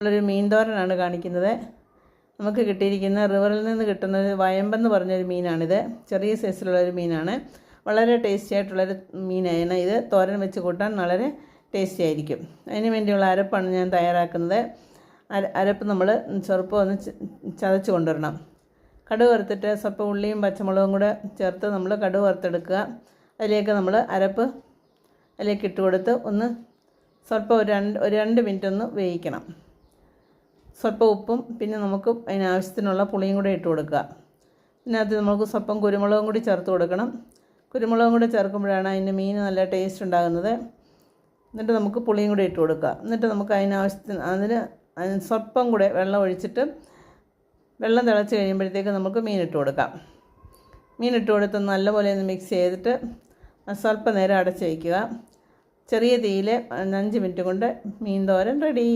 ഒരു മീൻ തോരനാണ് കാണിക്കുന്നത്. നമുക്ക് കിട്ടിയിരിക്കുന്ന റിവറിൽ നിന്ന് കിട്ടുന്ന വയമ്പെന്ന് പറഞ്ഞൊരു മീനാണിത്. ചെറിയ സൈസിലുള്ളൊരു മീനാണ്. വളരെ ടേസ്റ്റി ആയിട്ടുള്ളൊരു മീനാണ് ഇത്. തോരൻ വെച്ച് കൂട്ടാൻ വളരെ ടേസ്റ്റി ആയിരിക്കും. അതിന് വേണ്ടിയുള്ള അരപ്പാണ് ഞാൻ തയ്യാറാക്കുന്നത്. അരപ്പ് നമ്മൾ ചെറുപ്പം ഒന്ന് ചതച്ച് കൊണ്ടുവരണം. കടുക് വറുത്തിട്ട് സ്വല്പം ഉള്ളിയും പച്ചമുളകും കൂടെ ചേർത്ത് നമ്മൾ കടുക് വറുത്തെടുക്കുക. അതിലേക്ക് നമ്മൾ അരപ്പ് അതിലേക്ക് ഇട്ട് കൊടുത്ത് ഒന്ന് സ്വല്പം ഒരു രണ്ട് മിനിറ്റ് ഒന്ന് വേവിക്കണം. സ്വല്പം ഉപ്പും പിന്നെ നമുക്ക് അതിനാവശ്യത്തിനുള്ള പുളിയും കൂടെ ഇട്ട് കൊടുക്കുക. ഇതിനകത്ത് നമുക്ക് സ്വല്പം കുരുമുളകും കൂടി ചേർത്ത് കൊടുക്കണം. കുരുമുളകും കൂടി ചേർക്കുമ്പോഴാണ് അതിൻ്റെ മീൻ നല്ല ടേസ്റ്റ് ഉണ്ടാകുന്നത്. എന്നിട്ട് നമുക്ക് പുളിയും കൂടി ഇട്ട് കൊടുക്കുക. എന്നിട്ട് നമുക്ക് അതിന് സ്വല്പം കൂടെ വെള്ളം ഒഴിച്ചിട്ട് വെള്ളം തിളച്ച് കഴിയുമ്പോഴത്തേക്ക് നമുക്ക് മീനിട്ട് കൊടുക്കാം. മീനിട്ട് കൊടുത്ത് നല്ലപോലെ ഒന്ന് മിക്സ് ചെയ്തിട്ട് സ്വല്പം നേരം അടച്ച് വയ്ക്കുക. ചെറിയ തീയിൽ 5 മിനിറ്റ് കൊണ്ട് മീൻ തോരൻ റെഡി.